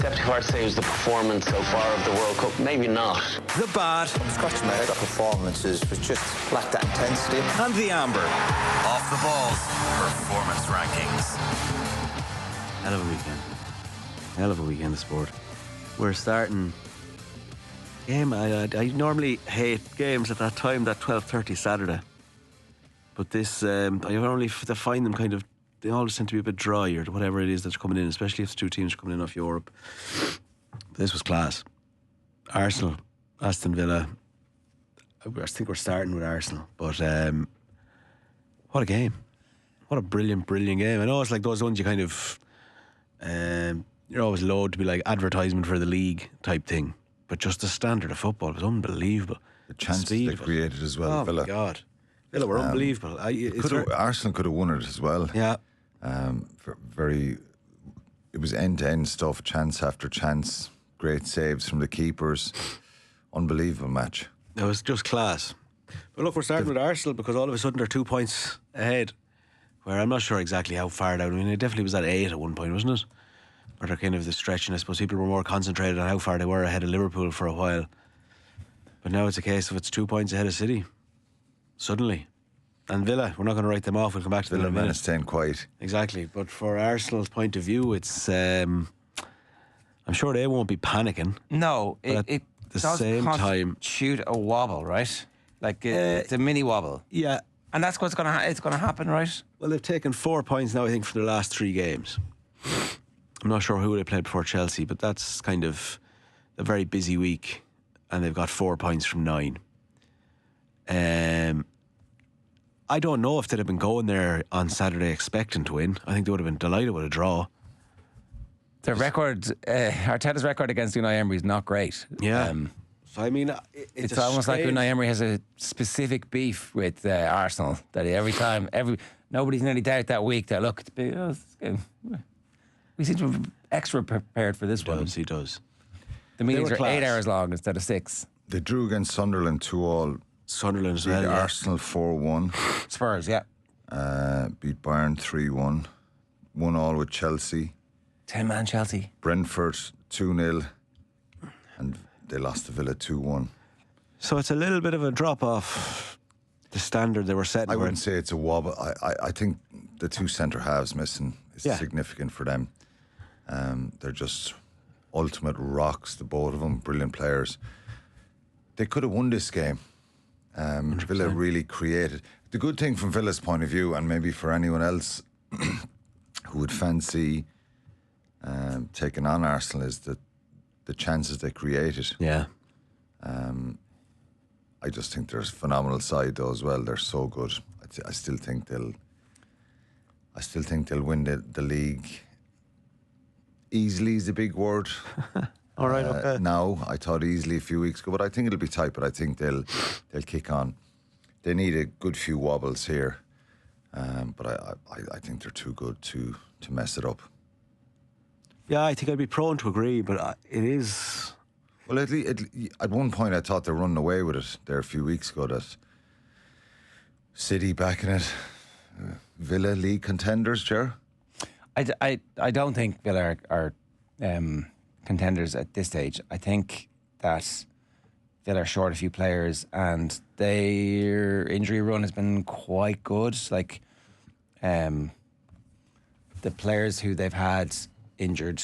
Septicar saves the performance so far of the World Cup. Maybe not. The bad. I'm scratching my head. That performances was just lacked that intensity. And the amber. Off the balls. Performance rankings. Hell of a weekend. Hell of a weekend of sport. We're starting game. I normally hate games at that time, that 12:30 Saturday. But this, I only find them kind of, they always tend to be a bit dry or whatever it is that's coming in, especially if the two teams are coming in off Europe. But this was class. Arsenal, Aston Villa. I think we're starting with Arsenal. But what a game. What a brilliant, brilliant game. I know it's like those ones you kind of, you're always loath to be like advertisement for the league type thing. But just the standard of football was unbelievable. The chances they created as well, Villa. Oh, my God. Villa were unbelievable. Arsenal could have won it as well. Yeah. It was end-to-end stuff, chance after chance, great saves from the keepers. Unbelievable match. It was just class. But look, we're starting with Arsenal because all of a sudden they're 2 points ahead, where I'm not sure exactly how far down. I mean, it definitely was at 8 at one point, wasn't it? Where they're kind of the stretch, and I suppose people were more concentrated on how far they were ahead of Liverpool for a while. But now it's a case of it's 2 points ahead of City. Suddenly. And Villa, we're not going to write them off. We'll come back to them in a minute. Staying quiet. Exactly. But for Arsenal's point of view, it's I'm sure they won't be panicking. No, it the same time shoot a wobble, right? Like it's a mini wobble. Yeah. And that's what's going to happen, right? Well, they've taken 4 points now, I think, from the last 3 games. I'm not sure who they played before Chelsea, but that's kind of a very busy week, and they've got 4 points from 9. I don't know if they'd have been going there on Saturday expecting to win. I think they would have been delighted with a draw. Their record, Arteta's record against Unai Emery is not great. Yeah. So I mean, it's almost like Unai Emery has a specific beef with Arsenal that nobody's nearly doubt that week that look, we seem to be extra prepared for this one. He does. The meetings are 8 hours long instead of 6. They drew against Sunderland 2-2. Sunderland as well. Beat Arsenal 4-1. Spurs, yeah. Beat Bayern 3-1. 1-1 with Chelsea. 10-man Chelsea. Brentford 2-0. And they lost to Villa 2-1. So it's a little bit of a drop off the standard they were setting. I wouldn't say it's a wobble. I think the 2 centre halves missing is significant for them. They're just ultimate rocks, the both of them, brilliant players. They could have won this game. Villa really created. The good thing from Villa's point of view, and maybe for anyone else who would fancy taking on Arsenal, is that the chances they created. Yeah. I just think they're a phenomenal side though as well. They're so good. I still think they'll win the league. Easily is a big word. All right, okay. Now, I thought easily a few weeks ago, but I think it'll be tight. But I think they'll kick on. They need a good few wobbles here, but I think they're too good to mess it up. Yeah, I think I'd be prone to agree, but it is. Well, at one point I thought they were running away with it there a few weeks ago. That City backing it, Villa league contenders, Ger. I don't think Villa are contenders at this stage. I think that Villa are short a few players and their injury run has been quite good. Like the players who they've had injured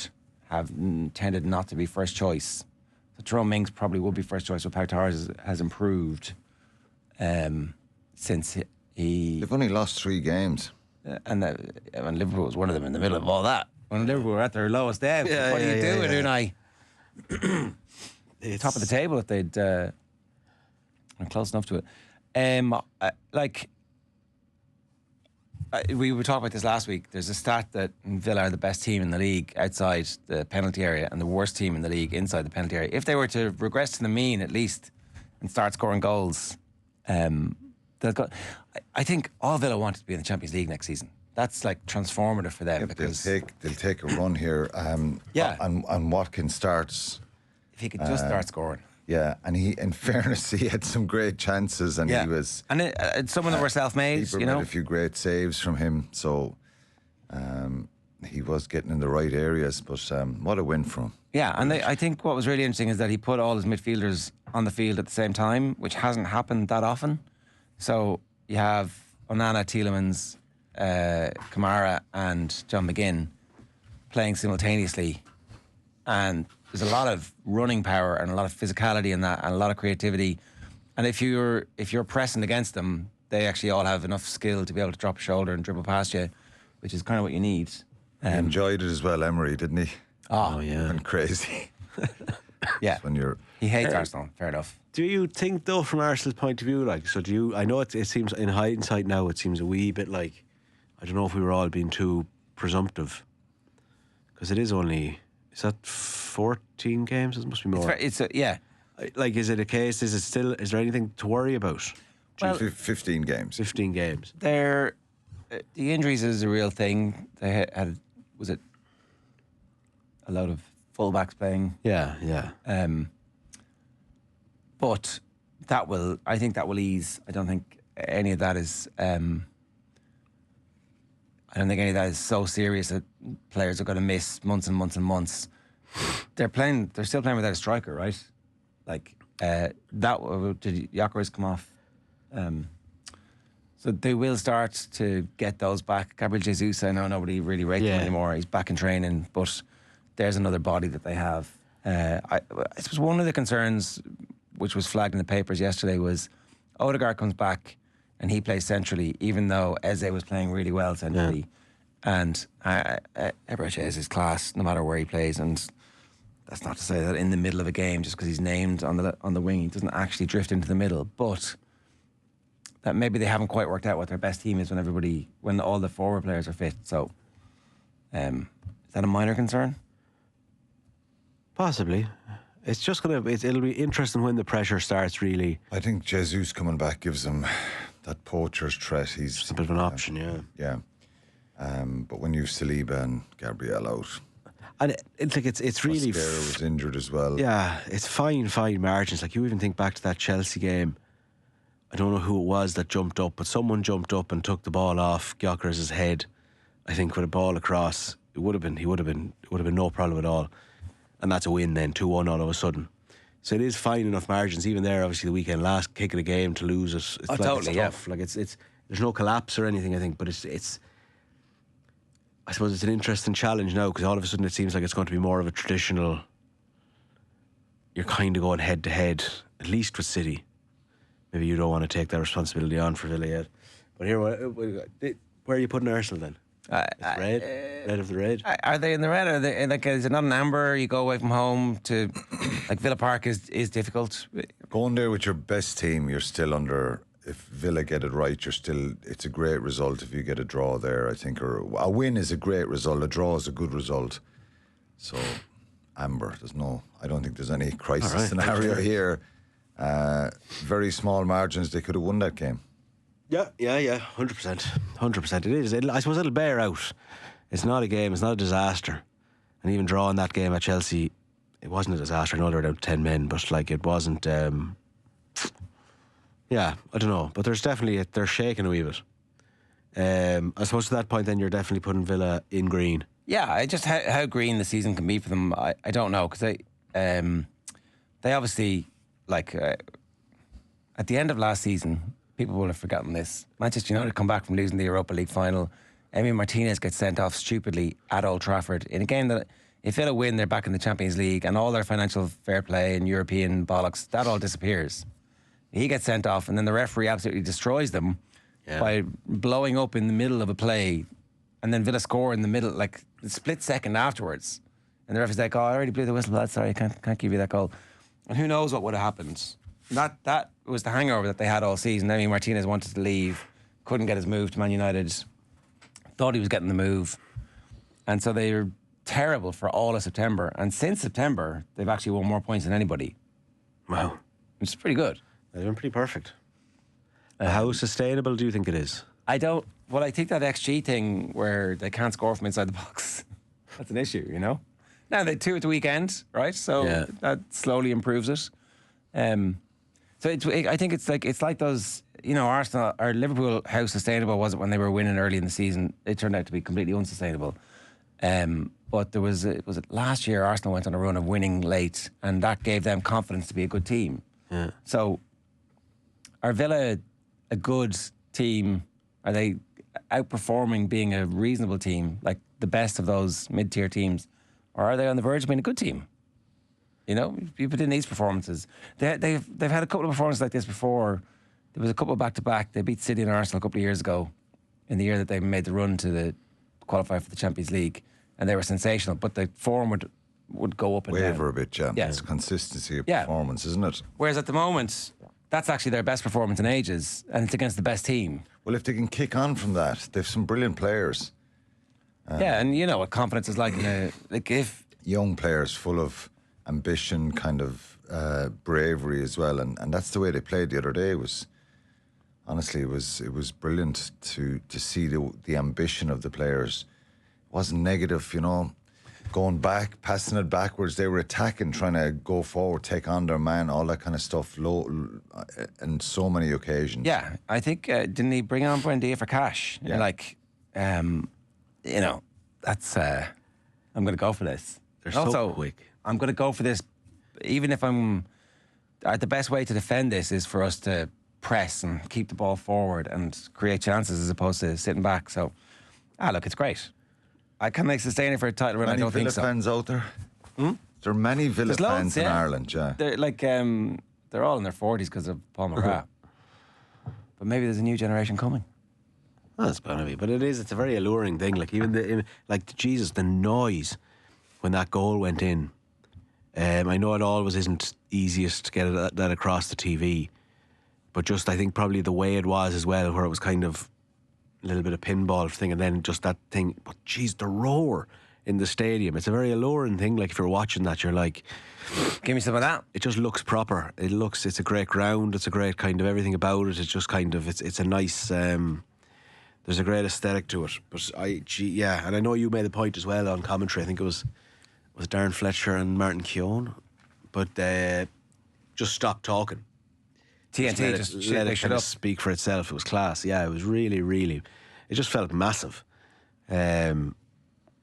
have tended not to be first choice. So Jerome Mings probably would be first choice, but Pau Torres has improved since he... They've only lost 3 games. And Liverpool was one of them in the middle of all that. When Liverpool were at their lowest ebb, what do you do with Unai? Top of the table if they'd been close enough to it. We were talking about this last week. There's a stat that Villa are the best team in the league outside the penalty area and the worst team in the league inside the penalty area. If they were to regress to the mean at least and start scoring goals, I think all Villa wanted to be in the Champions League next season. That's like transformative for them because they'll take a run here. And Watkins starts. If he could just start scoring. Yeah, and in fairness, he had some great chances, and he was. And some of them were self-made. Made a few great saves from him. So he was getting in the right areas, but what a win from him. Yeah, and I think what was really interesting is that he put all his midfielders on the field at the same time, which hasn't happened that often. So you have Onana, Tielemans, Kamara and John McGinn playing simultaneously, and there's a lot of running power and a lot of physicality in that, and a lot of creativity. And if you're pressing against them, they actually all have enough skill to be able to drop a shoulder and dribble past you, which is kind of what you need. He enjoyed it as well, Emery, didn't he? Oh yeah, and crazy. Yeah, when he hates Arsenal. Fair enough. Do you think, though, from Arsenal's point of view, like, so do you? I know it seems in hindsight now, it seems a wee bit like, I don't know if we were all being too presumptive, because it is only, is that 14 games? It must be more. Yeah. Like, is it a case? Is there anything to worry about? Well, 15 games. 15 games. The injuries is a real thing. They had, was it a load of fullbacks playing? Yeah. But I think that will ease. I don't think any of that is so serious that players are going to miss months and months and months. They're still playing without a striker, right? Like did Gyökeres come off? So they will start to get those back. Gabriel Jesus, I know nobody really rates him anymore. He's back in training, but there's another body that they have. I suppose one of the concerns which was flagged in the papers yesterday was Odegaard comes back and he plays centrally, even though Eze was playing really well centrally. Yeah. And Eberechi is his class, no matter where he plays. And that's not to say that in the middle of a game, just because he's named on the wing, he doesn't actually drift into the middle. But that maybe they haven't quite worked out what their best team is when all the forward players are fit. So, is that a minor concern? Possibly. It's just it'll be interesting when the pressure starts, really. I think Jesus coming back gives them that poacher's threat. He's just a bit of an option, yeah. Yeah. But when you've Saliba and Gabriel out, and it's really Mascara was injured as well. Yeah, it's fine margins. Like, you even think back to that Chelsea game. I don't know who it was that jumped up, but someone jumped up and took the ball off Gyökeres' head. I think with a ball across, he would have been no problem at all. And that's a win then, 2-1 all of a sudden. So it is fine enough margins. Even there, obviously, the weekend last, kick of the game to lose it. It's totally, it's tough. Like, it's there's no collapse or anything, I think, but it's I suppose it's an interesting challenge now, because all of a sudden it seems like it's going to be more of a traditional, you're kind of going head to head, at least with City. Maybe you don't want to take that responsibility on for Villa yet. But here, where are you putting Arsenal then? Red of the red. Are they in the red? Are they like? Is it not an amber? You go away from home to like Villa Park is difficult. Going there with your best team, you're still under. If Villa get it right, it's a great result if you get a draw there, I think, or a win is a great result. A draw is a good result. So, amber. I don't think there's any crisis scenario here. Very small margins. They could have won that game. Yeah, 100%. It is. I suppose it'll bear out. It's not a game. It's not a disaster. And even drawing that game at Chelsea, it wasn't a disaster. I know they were down 10 men, but like, it wasn't. Yeah, I don't know. But they're shaking a wee bit. I suppose to that point, then you're definitely putting Villa in green. Yeah, just how green the season can be for them, I don't know, because they obviously, like, at the end of last season, people will have forgotten this. Manchester United come back from losing the Europa League final. Emi Martinez gets sent off stupidly at Old Trafford in a game that, if Villa win, they're back in the Champions League, and all their financial fair play and European bollocks, that all disappears. He gets sent off, and then the referee absolutely destroys them by blowing up in the middle of a play, and then Villa score in the middle, like a split second afterwards. And the referee's like, "Oh, I already blew the whistle, lad. Sorry, I can't give you that goal." And who knows what would have happened? That was the hangover that they had all season. I mean, Martinez wanted to leave, couldn't get his move to Man United, thought he was getting the move, and so they were terrible for all of September. And since September, they've actually won more points than anybody. Wow, which is pretty good. They've been pretty perfect. How sustainable do you think it is? I think that XG thing where they can't score from inside the box, that's an issue, you know? Now, they 2 at the weekend, right? So that slowly improves it. So I think it's like those, you know, Arsenal or Liverpool, how sustainable was it when they were winning early in the season? It turned out to be completely unsustainable. But was it last year Arsenal went on a run of winning late, and that gave them confidence to be a good team. Yeah. So, are Villa a good team? Are they outperforming being a reasonable team, like the best of those mid-tier teams, or are they on the verge of being a good team? You know, you put in these performances. They've had a couple of performances like this before. There was a couple back-to-back. They beat City and Arsenal a couple of years ago, in the year that they made the run to the qualify for the Champions League, and they were sensational. But the form would go up and down. Waver a bit, yeah. Yeah. It's consistency of Yeah. performance, isn't it? Whereas at the moment, that's actually their best performance in ages, and it's against the best team. Well, if they can kick on from that, they've some brilliant players. Yeah, and you know what confidence is like. If Young players full of ambition, kind of bravery as well, and that's the way they played the other day. It was brilliant to see the ambition of the players. It wasn't negative, you know, going back, passing it backwards. They were attacking, trying to go forward, take on their man, all that kind of stuff. And so many occasions. yeah, I think didn't he bring on Buendia for cash? Yeah. Like, you know, that's I'm going to go for this. They're And so quick. I'm going to go for this, even if I'm. The best way to defend this is for us to press and keep the ball forward and create chances as opposed to sitting back. So, look, it's great. Can they sustain it for a title run? I Many don't Villa think so. fans out there. There are many Villa There's fans loads, in yeah. Ireland. Yeah. They're like they're all in their 40s because of Paul McGrath. But maybe there's a new generation coming. Well, that's bound to be, but it's a very alluring thing. Like even Jesus, the noise when that goal went in. I know it always isn't easiest to get that across the TV, but just I think probably the way it was as well, where it was kind of a little bit of pinball thing, and then just that thing. But geez, the roar in the stadium. It's a very alluring thing. Like if you're watching that, you're like, Give me some of that. it just looks proper. It's a great ground. It's a great kind of everything about it. It's just kind of it's a nice. There's a great aesthetic to it. But and I know you made the point as well on commentary. I think it was Darren Fletcher and Martin Keown, but just stopped talking. TNT let just let they it shut kind up. of speak for itself. It was class. Yeah, it was really, really. It just felt massive,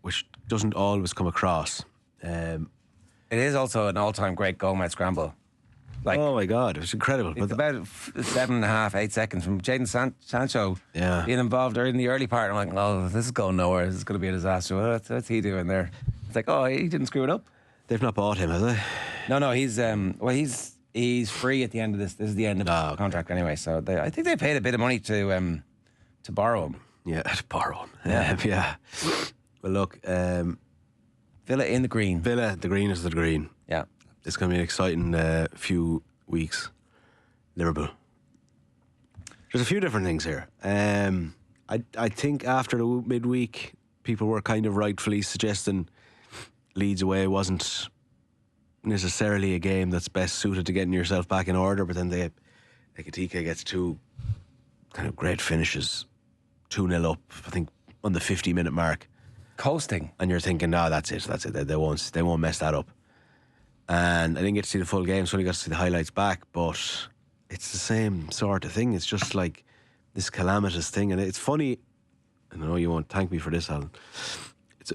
which doesn't always come across. It is also an all-time great Gomez scramble. Like, Oh my God, it was incredible. it's about 7.5, 8 seconds from Jadon Sancho Yeah. being involved in the early part. I'm like, oh, this is going nowhere. This is going to be a disaster. What's he doing there? It's like, oh, he didn't screw it up. They've not bought him, have they? No, he's free at the end of this. This is the end of his okay. contract anyway. So I think they paid a bit of money to borrow him. Yeah, to borrow him. Yeah. Yeah. Well, look, Villa in the green. Villa, the green is the green. Yeah. It's going to be an exciting few weeks. Liverpool. There's a few different things here. I think after the midweek, people were kind of rightfully suggesting Leeds away wasn't necessarily a game that's best suited to getting yourself back in order, but then Ekitike gets two kind of great finishes, 2-0 up, I think, on the 50-minute mark. Coasting. And you're thinking, no, that's it. They won't mess that up. And I didn't get to see the full game, so I only got to see the highlights back. But it's the same sort of thing. It's just like this calamitous thing, and it's funny. I know you won't thank me for this, Alan.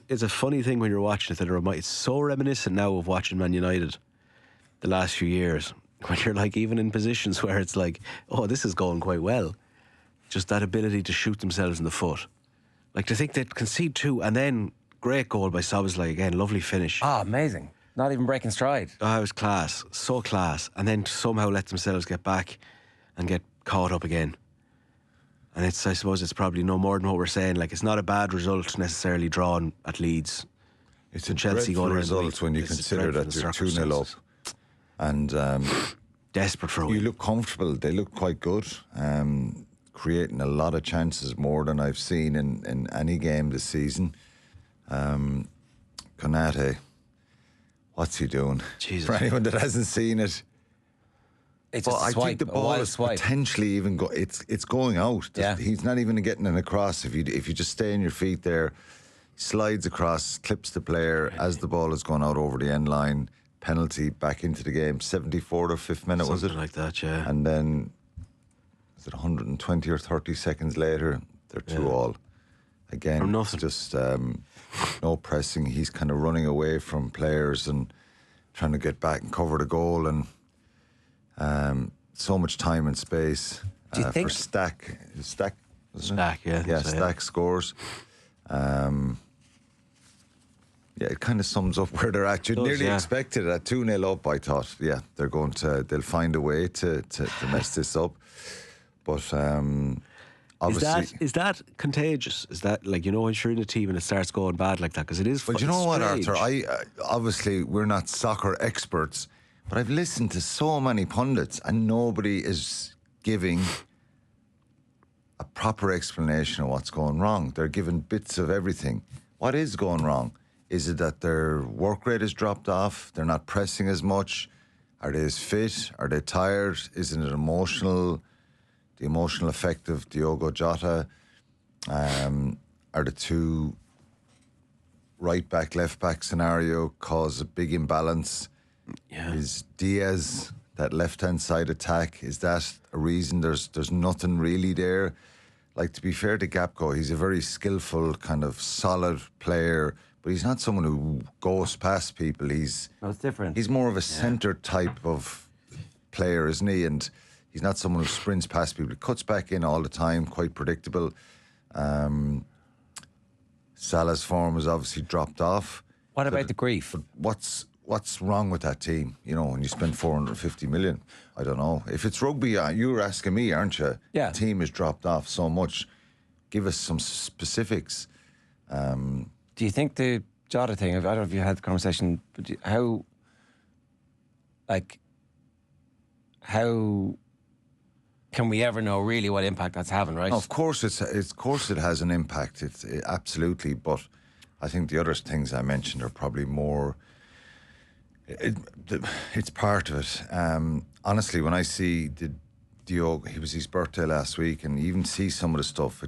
It's a funny thing when you're watching it that it's so reminiscent now of watching Man United the last few years, when you're like even in positions where it's like, oh, this is going quite well. Just that ability to shoot themselves in the foot. Like to think they'd concede two, and then great goal by Szoboszlai again, lovely finish. Ah, amazing. Not even breaking stride. Oh, it was class, so class. And then somehow let themselves get back and get caught up again. And I suppose it's probably no more than what we're saying. Like, it's not a bad result necessarily drawn at Leeds. It's a Chelsea dreadful going in result when you It's consider dreadful that you're 2-0 up. circumstances. And Desperate for a you win. look comfortable. They look quite good. Creating a lot of chances, more than I've seen in any game this season. Konate, what's he doing? Jesus. For anyone that hasn't seen it. It's But just a I swipe, think the a ball wild is swipe. potentially even it's going out. Yeah. He's not even getting it across. If you just stay on your feet there, slides across, clips the player as the ball is going out over the end line. Penalty, back into the game. 74th or 5th minute, was it? Something like that, yeah. And then, is it 120 or 30 seconds later, they're 2-2. again, From nothing. just no pressing. He's kind of running away from players and trying to get back and cover the goal, and so much time and space. Do you think for Stack, wasn't it? Stack, yeah. Yeah, So, Stack scores. Yeah, it kind of sums up where they're at. You nearly expected it at 2-0 up. I thought, yeah, they'll find a way to mess this up. But obviously, is that contagious? Is that like, you know, when you're in a team and it starts going bad like that? Because it is. Well, you know what, strange. Arthur? Obviously we're not soccer experts, but I've listened to so many pundits, and nobody is giving a proper explanation of what's going wrong. They're giving bits of everything. What is going wrong? Is it that their work rate has dropped off? They're not pressing as much? Are they as fit? Are they tired? Isn't it emotional? The emotional effect of Diogo Jota? Are the two right back, left back scenario cause a big imbalance? Yeah. Is Diaz, that left hand side attack, is that a reason? There's nothing really there. Like, to be fair to Gapco, he's a very skillful, kind of solid player, but he's not someone who goes past people. it's different. He's more of a centre type of player, isn't he? And he's not someone who sprints past people. He cuts back in all the time, quite predictable. Salah's form has obviously dropped off. What about the grief? What's wrong with that team? You know, when you spend 450 million, I don't know. If it's rugby, you were asking me, aren't you? Yeah. The team has dropped off so much. Give us some specifics. Do you think the Jota thing, I don't know if you had the conversation, but how can we ever know really what impact that's having, right? Of course, of course it has an impact. It absolutely, but I think the other things I mentioned are probably more. It's part of it. Honestly, when I see Diogo, it was his birthday last week, and even see some of the stuff,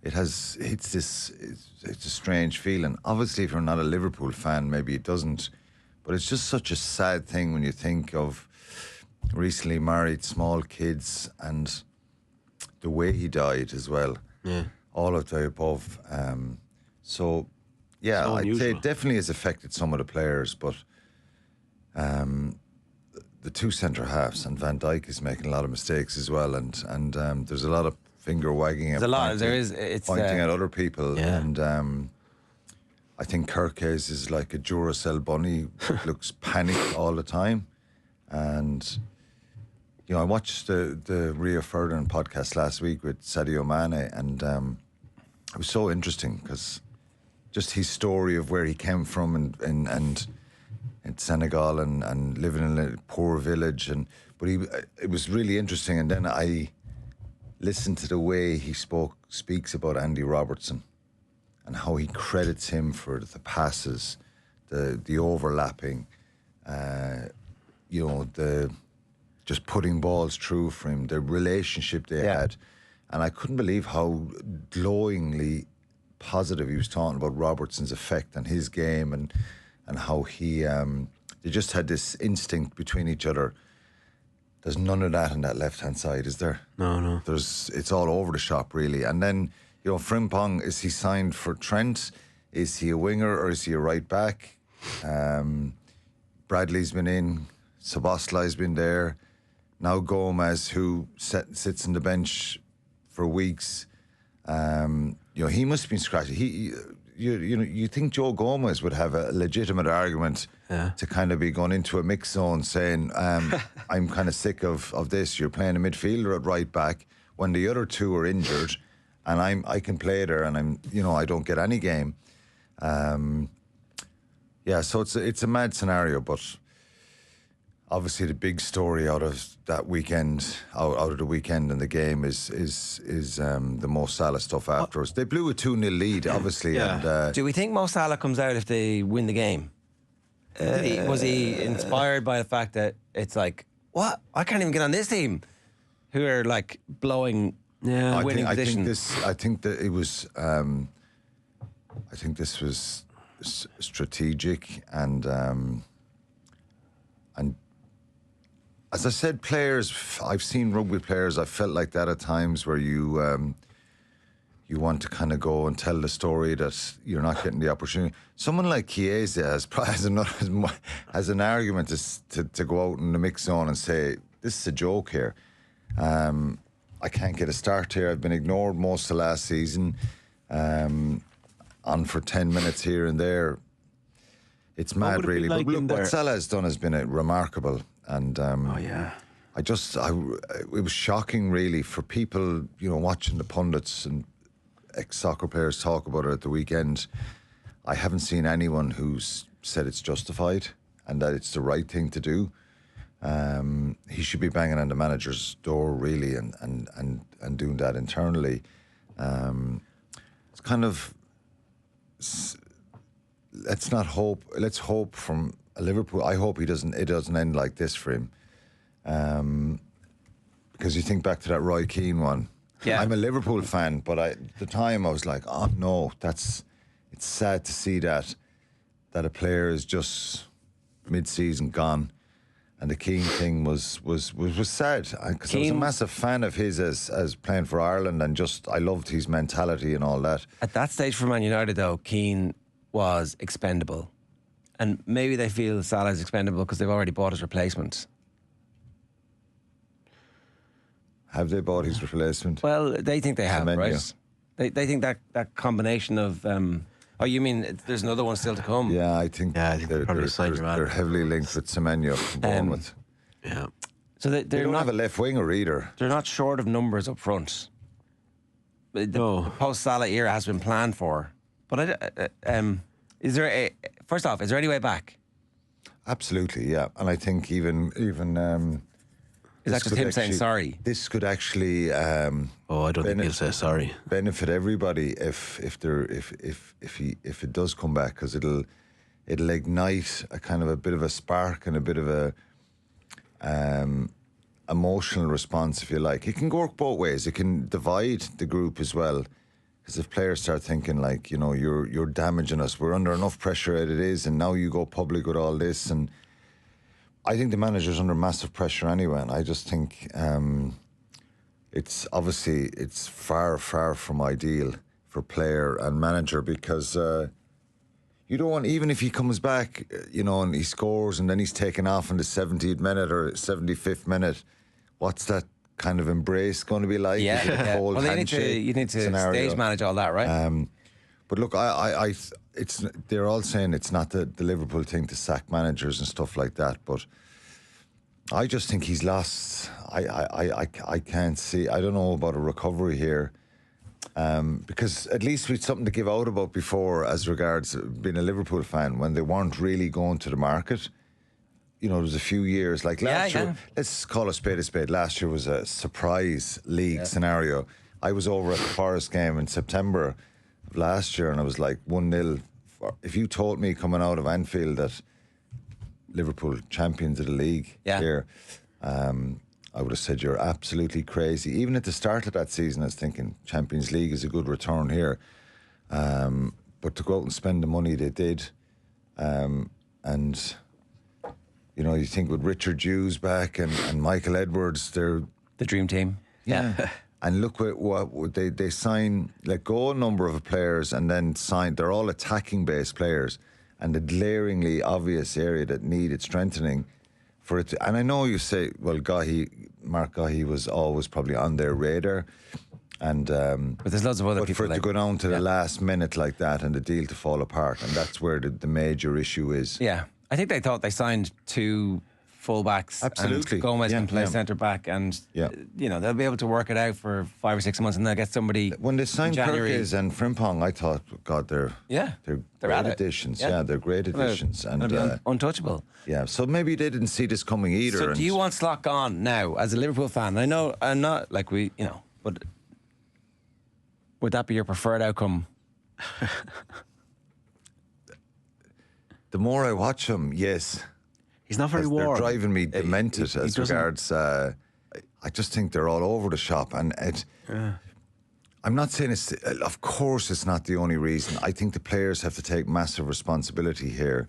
it's a strange feeling. Obviously, if you're not a Liverpool fan, maybe it doesn't, but it's just such a sad thing when you think of recently married, small kids, and the way he died as well. Yeah. All of the above. So, yeah, So I'd say unusual. it definitely has affected some of the players, but the two centre halves, and Van Dijk is making a lot of mistakes as well, and there's a lot of finger wagging. There's a lot. There is. It's pointing at other people, Yeah. and I think Kirkes is like a Duracell bunny, looks panicked all the time, and. You know, I watched the Rio Ferdinand podcast last week with Sadio Mane, and it was so interesting because just his story of where he came from and in Senegal and living in a poor village, but it was really interesting. And then I listened to the way he speaks about Andy Robertson and how he credits him for the passes, the overlapping, just putting balls through for him, the relationship they had. And I couldn't believe how glowingly positive he was talking about Robertson's effect on his game and how he they just had this instinct between each other. There's none of that on that left-hand side, is there? No. It's all over the shop, really. And then, you know, Frimpong, is he signed for Trent? Is he a winger or is he a right back? Bradley's been in, Szoboszlai's been there. Now Gomez, who sits on the bench for weeks, he must have been scratching. You think Joe Gomez would have a legitimate argument to kind of be going into a mix zone saying, I'm kind of sick of this. You're playing a midfielder at right back when the other two are injured, and I can play there, and I don't get any game. So it's a mad scenario, but. Obviously, the big story out of that weekend, out of the weekend and the game is the Mo Salah stuff afterwards. They blew a 2-0 lead, obviously. Yeah. And Do we think Mo Salah comes out if they win the game? Was he inspired by the fact that it's like, what? I can't even get on this team, who are like blowing winning positions? I think that it was. I think this was strategic and. As I said, players, I've seen rugby players, I felt like that at times where you you want to kind of go and tell the story that you're not getting the opportunity. Someone like Chiesa has an argument to go out in the mix zone and say, this is a joke here. I can't get a start here. I've been ignored most of last season. On for 10 minutes here and there. It's mad, really. Like, but look, what Salah has done has been remarkable. And it was shocking, really, for people, watching the pundits and ex-soccer players talk about it at the weekend. I haven't seen anyone who's said it's justified and that it's the right thing to do. He should be banging on the manager's door, really, and doing that internally. It's kind of... Let's hope from Liverpool. I hope it doesn't end like this for him. Because you think back to that Roy Keane one. Yeah. I'm a Liverpool fan, but at the time I was like, oh no, it's sad to see that a player is just mid-season gone. And the Keane thing was sad, because I was a massive fan of his as playing for Ireland, and I loved his mentality and all that. At that stage for Man United, though, Keane was expendable. And maybe they feel Salah is expendable because they've already bought his replacement. Have they bought his replacement? Well, they think they have, Semenyo. right? They think that combination of... oh, you mean there's another one still to come? Yeah, I think they're probably signing him out. They're heavily linked with Semenyo from Bournemouth. Yeah. So They don't have a left winger either. They're not short of numbers up front. The post-Salah era has been planned for. But first off, is there any way back? Absolutely, yeah. And I think even Is that just him saying sorry? This could actually I don't think he'll say sorry. benefit everybody if it does come back, because it'll ignite a kind of a bit of a spark and a bit of a emotional response, if you like. It can work both ways. It can divide the group as well, because if players start thinking like, you're damaging us, we're under enough pressure as it is, and now you go public with all this. And I think the manager's under massive pressure anyway, and I just think it's far from ideal for player and manager, because you don't want, even if he comes back, and he scores and then he's taken off in the 70th minute or 75th minute, what's that kind of embrace going to be like? Yeah, Is it a cold well, handshake you need to scenario? stage manage all that, right? But look, they're all saying it's not the Liverpool thing to sack managers and stuff like that, but I just think he's lost. I can't see. I don't know about a recovery here, because at least we'd something to give out about before, as regards being a Liverpool fan, when they weren't really going to the market. There was a few years, like last year. Let's call a spade. Last year was a surprise league scenario. I was over at the Forest game in September of last year, and I was like 1-0. If you told me coming out of Anfield that Liverpool champions of the league here, I would have said you're absolutely crazy. Even at the start of that season, I was thinking Champions League is a good return here. But to go out and spend the money they did, and you think with Richard Hughes back and Michael Edwards, they're The dream team. Yeah. And look what they sign, let go a number of players, and then sign. They're all attacking based players, and the glaringly obvious area that needed strengthening for it. And I know you say, well, Mark Gahi was always probably on their radar, and but there's lots of other people. For it to go down to the last minute like that and the deal to fall apart, and that's where the major issue is. Yeah, I think they thought they signed two fullbacks. Absolutely. And Gomez can play centre back, and they'll be able to work it out for 5 or 6 months, and they'll get somebody. When they signed Perkins and Frimpong, I thought, God, they're great additions. Yeah, they're great additions, and untouchable. Yeah, so maybe they didn't see this coming either. So, do you want Slot gone now as a Liverpool fan? I know I'm not like but would that be your preferred outcome? The more I watch him, yes. He's not very warm. They're driving me demented as regards. I just think they're all over the shop, and I'm not saying it's. Of course, it's not the only reason. I think the players have to take massive responsibility here,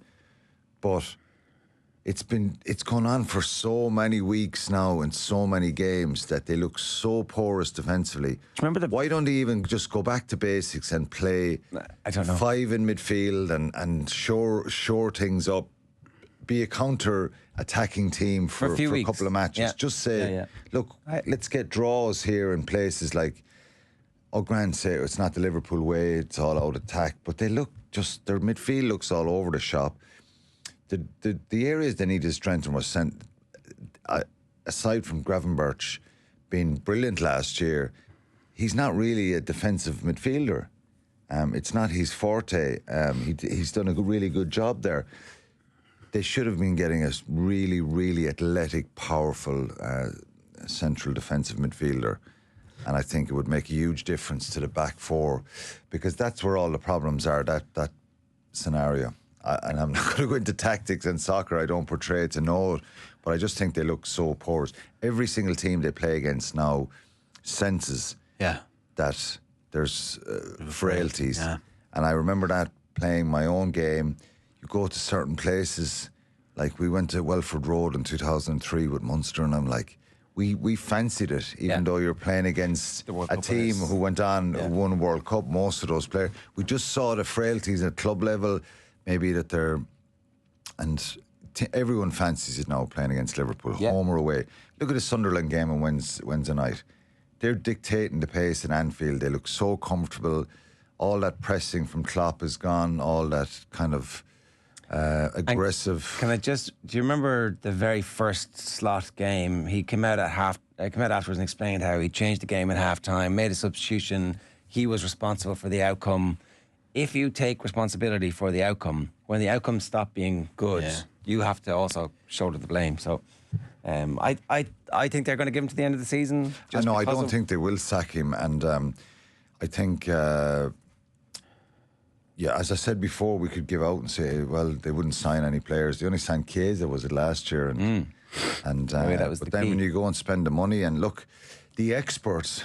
but it's gone on for so many weeks now and so many games that they look so porous defensively. Remember why don't they even just go back to basics and play? I don't know. 5 in midfield and shore things up. Be a counter-attacking team for a weeks. couple of matches. Yeah. Just say, look, let's get draws here in places like. Grant say it's not the Liverpool way; it's all out attack. But they look their midfield looks all over the shop. The areas they needed to strengthen was sent. Aside from Gravenberch being brilliant last year, he's not really a defensive midfielder. It's not his forte. He's done a really good job there. They should have been getting a really, really athletic, powerful central defensive midfielder. And I think it would make a huge difference to the back four, because that's where all the problems are, that scenario. And I'm not going to go into tactics and soccer. I don't portray it to know it. But I just think they look so porous. Every single team they play against now senses that there's frailties. Yeah. And I remember that playing my own game. You go to certain places, like we went to Welford Road in 2003 with Munster, and I'm like, we fancied it, even though you're playing against a team who went on, won World Cup, most of those players. We just saw the frailties at club level, maybe that they're... And everyone fancies it now, playing against Liverpool, home or away. Look at the Sunderland game on Wednesday night. They're dictating the pace in Anfield. They look so comfortable. All that pressing from Klopp is gone, all that kind of... aggressive. And do you remember the very first Slot game? He came out afterwards and explained how he changed the game at half-time, made a substitution. He was responsible for the outcome. If you take responsibility for the outcome, when the outcome stopped being good, you have to also shoulder the blame. So I think they're going to give him to the end of the season. I don't think they will sack him. And I think... as I said before, we could give out and say, well, they wouldn't sign any players. They only signed Chiesa, was it, last year? But then when you go and spend the money, and look, the experts,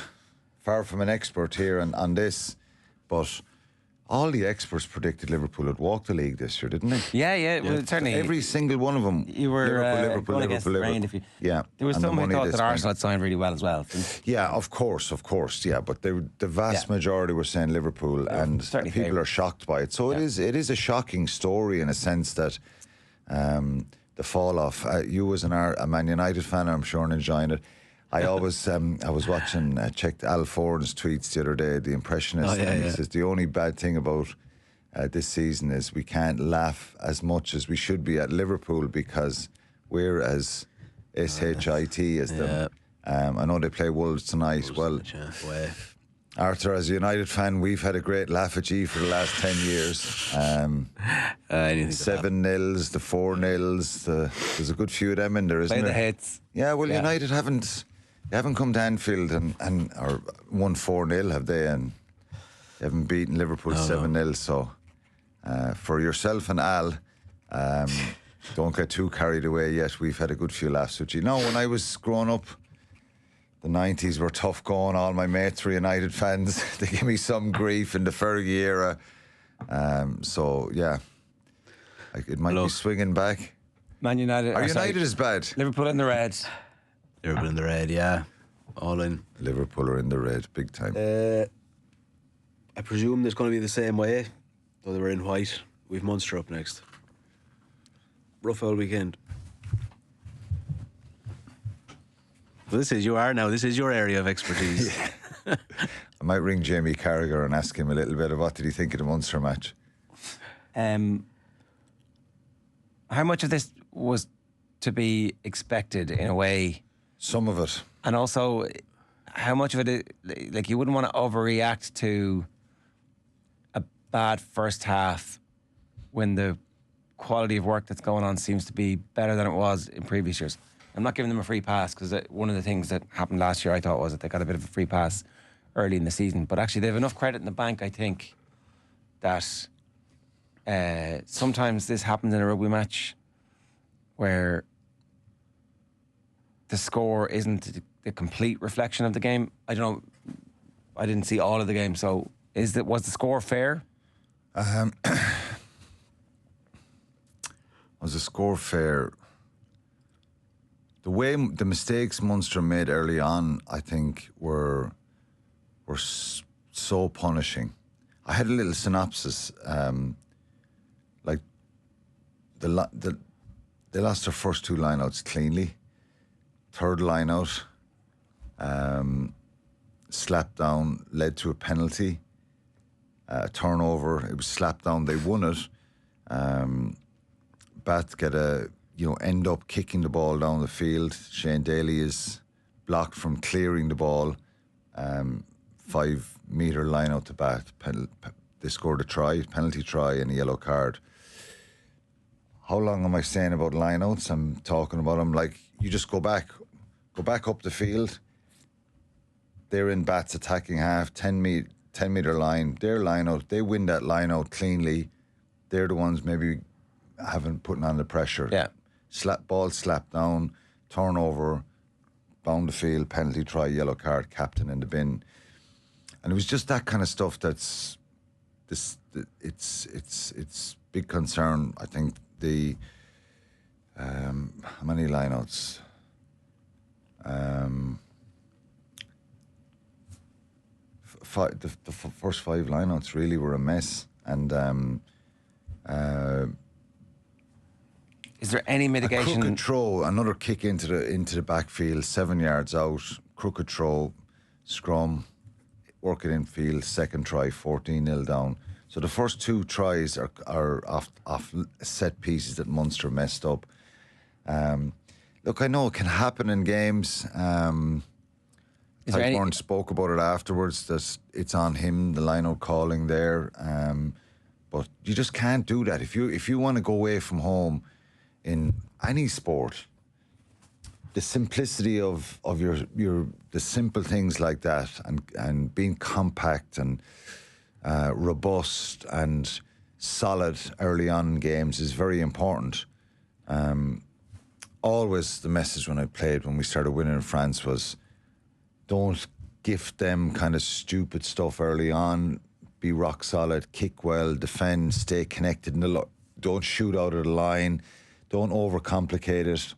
far from an expert here on this, but all the experts predicted Liverpool would walk the league this year, didn't they? Yeah. Well, certainly. Every single one of them. You were Liverpool. There was some who thought that Arsenal had signed really well as well. Yeah, of course. Yeah, but the vast majority were saying Liverpool, and people are shocked by it. So it is a shocking story in a sense that the fall off. You as a Man United fan, I'm sure, and enjoying it. I always, I was watching, checked Al Foran's tweets the other day, the Impressionist, and he says the only bad thing about this season is we can't laugh as much as we should be at Liverpool because we're as shit as them. I know they play Wolves tonight. Arthur, as a United fan, we've had a great laugh at you for the last 10 years. 7-0s, the 4-0s, there's a good few of them in there, isn't there? Play the hits. Yeah, well, United haven't come to Anfield and or won 4-0, have they? And they haven't beaten Liverpool 7-0. So for yourself and Al, don't get too carried away yet. We've had a good few laughs with you. No, when I was growing up, the 90s were tough going. All my mates were United fans. They gave me some grief in the Fergie era. It might be swinging back. Man United. United is bad. Liverpool in the red. Liverpool in the red, yeah. All in. Liverpool are in the red, big time. I presume there's going to be the same way, though they were in white. We've Munster up next. Rough old weekend. Well, this is your area of expertise. I might ring Jamie Carragher and ask him a little bit of what did he think of the Munster match. How much of this was to be expected in a way? Some of it. And also, how much of it, you wouldn't want to overreact to a bad first half when the quality of work that's going on seems to be better than it was in previous years. I'm not giving them a free pass because one of the things that happened last year, I thought, was that they got a bit of a free pass early in the season. But actually, they have enough credit in the bank, I think, that sometimes this happens in a rugby match where the score isn't the complete reflection of the game. I don't know. I didn't see all of the game. So was the score fair? Was the score fair? the mistakes Munster made early on, I think, were so punishing. I had a little synopsis. Like they lost their first 2 lineouts cleanly. Third lineout, slapped down, led to a penalty, turnover. It was slapped down. They won it. Bath get end up kicking the ball down the field. Shane Daly is blocked from clearing the ball. 5-metre line out to Bath. They scored a try, penalty try, and a yellow card. How long am I saying about lineouts? I'm talking about them like you just go back up the field. They're in Bath's attacking half, 10-metre line. Their lineout, they win that lineout cleanly. They're the ones maybe haven't putting on the pressure. Yeah. Ball slapped down, turnover, bound the field, penalty try, yellow card, captain in the bin. And it was just that kind of stuff that's it's big concern. I think the how many lineouts? The first 5 lineouts really were a mess. And is there any mitigation? A crooked throw, another kick into the backfield, 7 yards out. Crooked throw, scrum, work it in field. Second try, 14-0 down. So the first 2 tries are off set pieces that Munster messed up. Look, I know it can happen in games. Tyburn spoke about it afterwards, that it's on him, the line-out calling there. But you just can't do that. If you want to go away from home in any sport, the simplicity of the simple things like that, and being compact and robust and solid early on in games is very important. Always the message when we started winning in France was, don't gift them kind of stupid stuff early on. Be rock solid, kick well, defend, stay connected. Don't shoot out of the line. Don't overcomplicate it.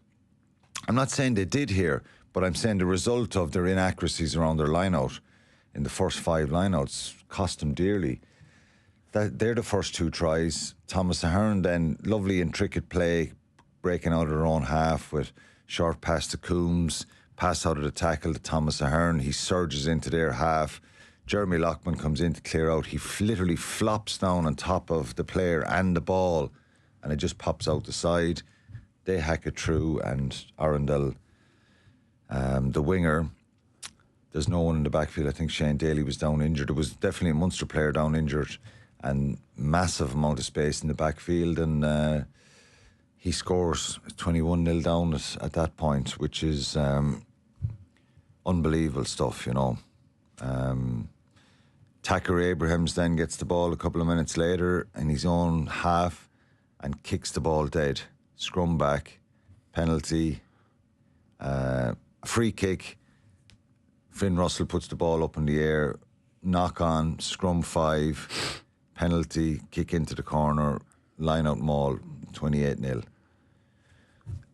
I'm not saying they did here, but I'm saying the result of their inaccuracies around their line-out in the first 5 line-outs cost them dearly. They're the first 2 tries. Thomas Ahern then, lovely intricate play, breaking out of their own half with short pass to Coombs, pass out of the tackle to Thomas Ahern. He surges into their half. Jeremy Lockman comes in to clear out. He literally flops down on top of the player and the ball, and it just pops out the side. They hack it through, and Arundel, the winger, there's no one in the backfield. I think Shane Daly was down injured. There was definitely a Munster player down injured, and massive amount of space in the backfield, and he scores 21-0 down at that point, which is unbelievable stuff, you know. Tacker Abrahams then gets the ball a couple of minutes later in his own half and kicks the ball dead. Scrum back, penalty, free kick. Finn Russell puts the ball up in the air, knock on, scrum 5, penalty, kick into the corner, line out maul, 28-0.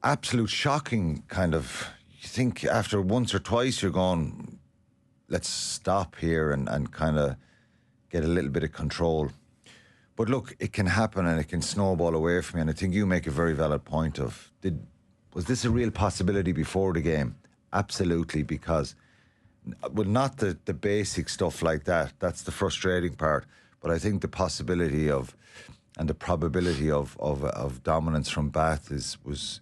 Absolute shocking kind of, you think after once or twice you're going, let's stop here and kind of get a little bit of control. But look, it can happen and it can snowball away from you. And I think you make a very valid point of, was this a real possibility before the game? Absolutely, because, well, not the basic stuff like that. That's the frustrating part. But I think the possibility of, and the probability of dominance from Bath was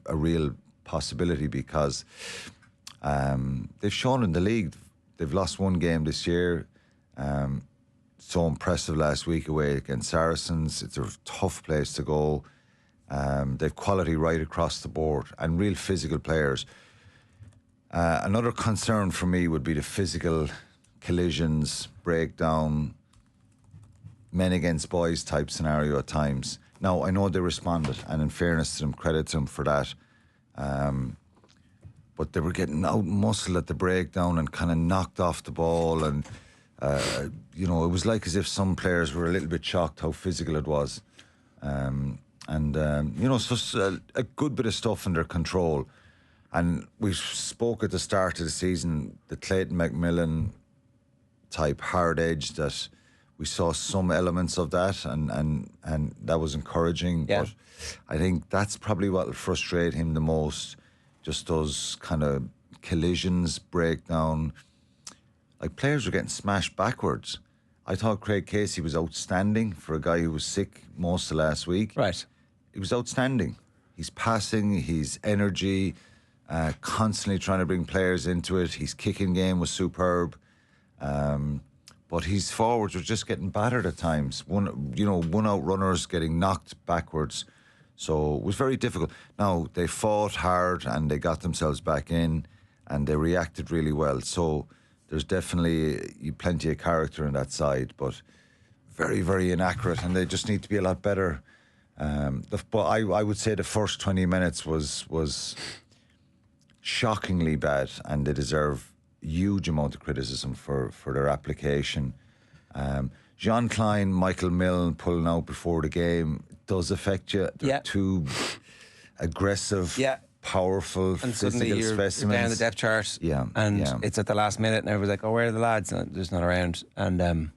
a real possibility, because they've shown in the league, they've lost 1 game this year. So impressive last week away against Saracens. It's a tough place to go. They've quality right across the board and real physical players. Another concern for me would be the physical collisions, breakdown, men against boys type scenario at times. Now, I know they responded, and in fairness to them, credit to them for that. But they were getting out muscled at the breakdown and kind of knocked off the ball, and it was like as if some players were a little bit shocked how physical it was. And And, so it's a good bit of stuff under control. And we spoke at the start of the season, the Clayton McMillan type hard edge, that we saw some elements of that, and that was encouraging. Yeah. But I think that's probably what will frustrate him the most, just those kind of collisions, breakdown. Like, players were getting smashed backwards. I thought Craig Casey was outstanding for a guy who was sick most of last week. Right. He was outstanding. His passing, his energy, constantly trying to bring players into it. His kicking game was superb. But his forwards were just getting battered at times. One-out runners getting knocked backwards. So it was very difficult. Now, they fought hard and they got themselves back in and they reacted really well. So there's definitely plenty of character in that side, but very, very inaccurate, and they just need to be a lot better. But I would say the first 20 minutes was shockingly bad, and they deserve huge amount of criticism for their application. Jean Klein, Michael Milne pulling out before the game does affect you. They're too aggressive, powerful, and physical suddenly you're specimens. down the depth chart, and it's at the last minute, and everyone's like, "Oh, where are the lads?" And they're just not around. And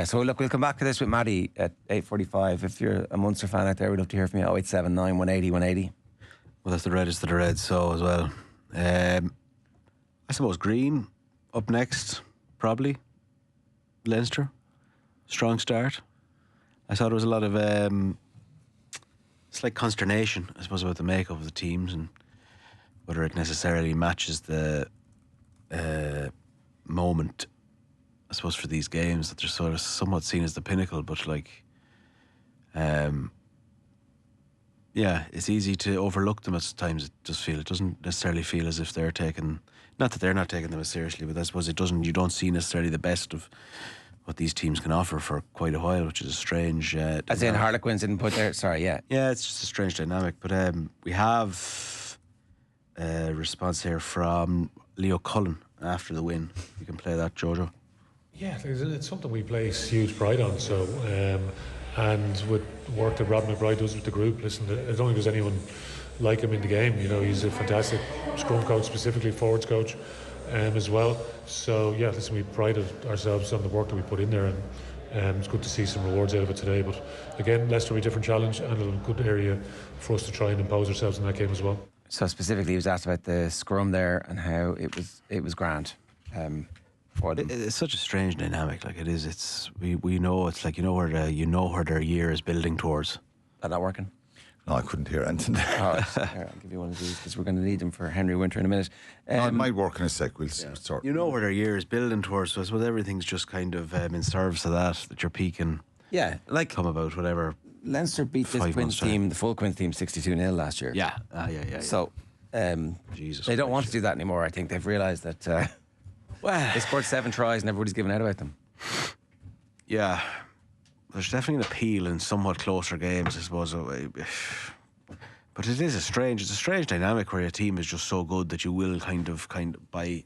so look, we'll come back to this with Maddie at 8:45. If you're a Munster fan out there, we'd love to hear from you. 0879 180 180. Well, that's the reddest of the Reds, so as well. I suppose Green up next, probably. Leinster, strong start. I thought there was a lot of slight consternation, I suppose, about the makeup of the teams and whether it necessarily matches the moment, I suppose, for these games, that they're sort of somewhat seen as the pinnacle, but it's easy to overlook them at times. It doesn't necessarily feel as if they're taking, not that they're not taking them as seriously, but I suppose you don't see necessarily the best of what these teams can offer for quite a while, which is a strange as in Harlequins didn't put there, yeah, it's just a strange dynamic. But we have a response here from Leo Cullen after the win. You can play that, Jojo. Yeah, it's something we place huge pride on. So, and with work that Rob McBride does with the group, listen, I don't think there's anyone like him in the game. He's a fantastic scrum coach, specifically forwards coach, as well. So yeah, listen, we prided ourselves on the work that we put in there, and it's good to see some rewards out of it today. But again, Leicester will be a different challenge and a good area for us to try and impose ourselves in that game as well. So specifically, he was asked about the scrum there and how it was grand. For them. It's such a strange dynamic. Like it is. It's we know it's like where their year is building towards. Is that not working? No, I couldn't hear anything there. All right, here, I'll give you one of these because we're going to need them for Henry Winter in a minute. No, it might work in a sec. We'll sort. You know where their year is building towards, so I suppose everything's just kind of in service of that you're peaking. Yeah, like come about whatever. Leinster beat this Quins team, the full Quins team, 62-0 last year. Yeah, So, Jesus, they don't want to do that anymore. I think they've realised that. They scored 7 tries and everybody's giving out about them. Yeah. There's definitely an appeal in somewhat closer games, I suppose. But it's a strange dynamic where your team is just so good that you will kind of by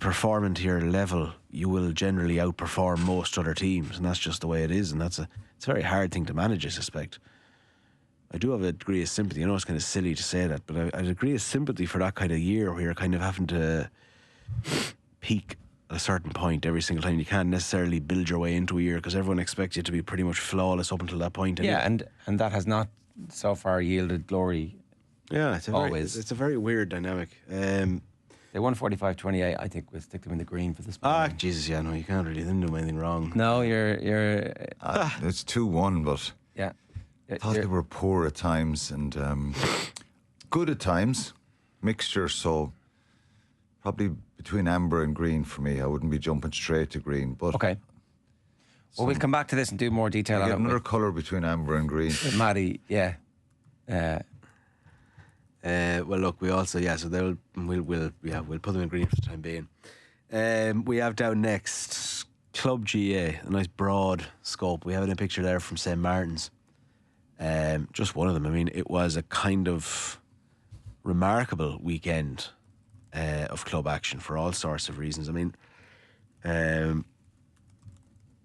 performing to your level, you will generally outperform most other teams, and that's just the way it is. And it's a very hard thing to manage, I suspect. I do have a degree of sympathy. I know it's kind of silly to say that, but I have a degree of sympathy for that kind of year where you're kind of having to peak at a certain point every single time. You can't necessarily build your way into a year because everyone expects you to be pretty much flawless up until that point. Yeah, and that has not so far yielded glory. Yeah, it's a very weird dynamic. They won 45-28. I think we'll stick them in the green for this. Jesus, yeah, no, you can't really do anything wrong. No, you're. It's 2-1, but yeah. I thought they were poor at times and good at times, mixture. So probably between amber and green for me. I wouldn't be jumping straight to green. But okay. Well, we'll come back to this and do more detail on it. Another colour between amber and green. Maddie, yeah. Well, look, we also so we'll put them in green for the time being. We have down next Club GA, a nice broad scope. We have a picture there from St. Martin's. Just one of them. I mean, it was a kind of remarkable weekend of club action for all sorts of reasons. I mean,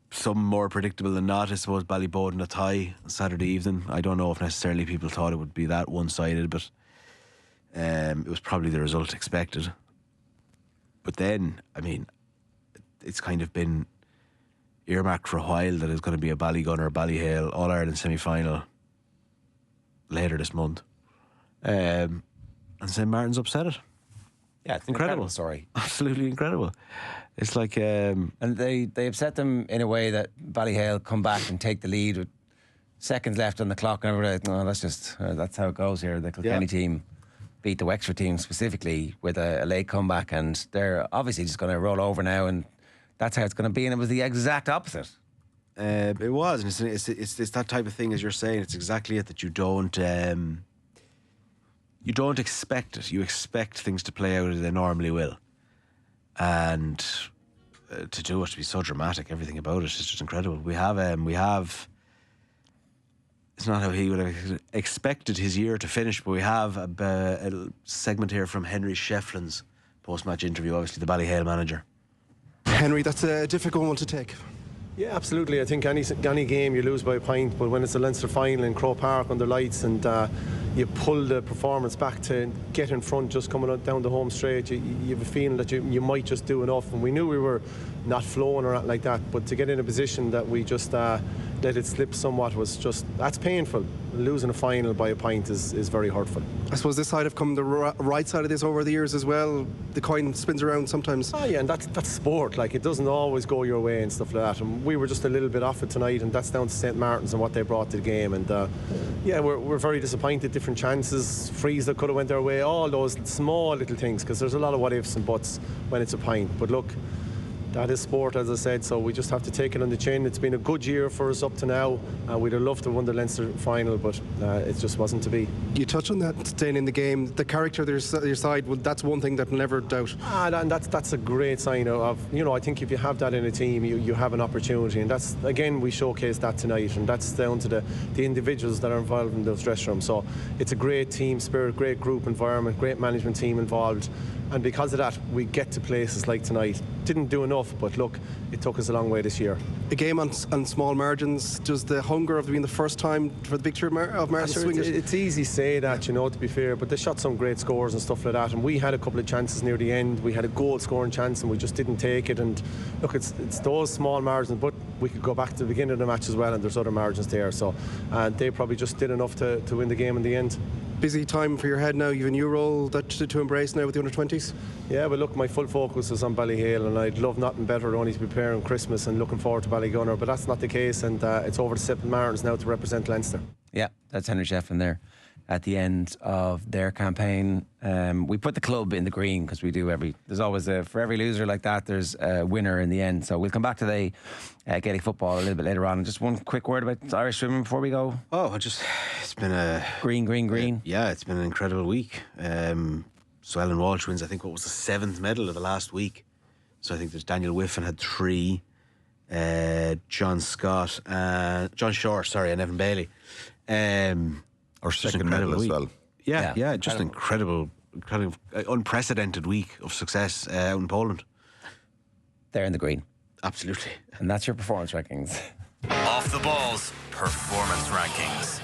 some more predictable than not. I suppose Ballyboden a tie on Saturday evening. I don't know if necessarily people thought it would be that one-sided, but it was probably the result expected. But then, I mean, it's kind of been earmarked for a while that it's going to be a Ballygunner, Ballyhale All-Ireland semi-final later this month. And St. Martin's upset it. Yeah, it's an incredible story. Absolutely incredible. It's like... and they upset them in a way that Ballyhale come back and take the lead with seconds left on the clock, and everybody, no, that's how it goes here. The Kilkenny team beat the Wexford team specifically with a late comeback, and they're obviously just going to roll over now, and that's how it's going to be. And it was the exact opposite. It was, and it's that type of thing, as you're saying. It's exactly it, that you don't expect it. You expect things to play out as they normally will, and to do it, to be so dramatic, everything about it is just incredible. We have. It's not how he would have expected his year to finish, but we have a segment here from Henry Shefflin's post-match interview, obviously the Ballyhale manager. Henry, that's a difficult one to take. Yeah, absolutely. I think any game you lose by a pint, but when it's a Leinster final in Croke Park under lights and you pull the performance back to get in front just coming down the home straight, you have a feeling that you might just do enough. And we knew we were not flowing or anything like that, but to get in a position that we just let it slip somewhat was just, that's painful. Losing a final by a pint is very hurtful. I suppose this side have come the right side of this over the years as well. The coin spins around sometimes. Oh yeah, and that's sport. Like, it doesn't always go your way and stuff like that. And we were just a little bit off it tonight, and that's down to St. Martin's and what they brought to the game. And yeah, we're very disappointed. Different chances, frees that could have went their way, all those small little things, because there's a lot of what ifs and buts when it's a pint. But look, that is sport, as I said, so we just have to take it on the chin. It's been a good year for us up to now. We'd have loved to have won the Leinster final, but it just wasn't to be. You touched on that staying in the game. The character of your side, well, that's one thing that will never doubt. And that's a great sign of, I think if you have that in a team, you have an opportunity. And that's, again, we showcased that tonight, and that's down to the individuals that are involved in those dressing rooms. So it's a great team spirit, great group environment, great management team involved. And because of that, we get to places like tonight. Didn't do enough, but look, it took us a long way this year. A game on small margins, does the hunger of being the first time for the victory of Munster swing it? It's easy to say that, to be fair, but they shot some great scores and stuff like that, and we had a couple of chances near the end. We had a goal scoring chance and we just didn't take it. And look, it's those small margins, but we could go back to the beginning of the match as well, and there's other margins there. So they probably just did enough to win the game in the end. Busy time for your head now. You have a new role to embrace now with the under-20s. Yeah, but look, my full focus is on Ballyhale, and I'd love nothing better only to be preparing Christmas and looking forward to Ballygunner, but that's not the case, and it's over to St. Martin's now to represent Leinster. Yeah, that's Henry Shefflin there at the end of their campaign. We put the club in the green because we do there's always for every loser like that, there's a winner in the end. So we'll come back to the Gaelic football a little bit later on. And just one quick word about Irish swimming before we go. It's been a green. Yeah, it's been an incredible week. So Ellen Walsh wins, I think, what was the 7th medal of the last week. So I think there's Daniel Whiffen had 3, John Short, and Evan Bailey. Our second medal as well. Yeah, just incredible, unprecedented week of success out in Poland. They're in the green. Absolutely. And that's your performance rankings. Off the Balls Performance Rankings.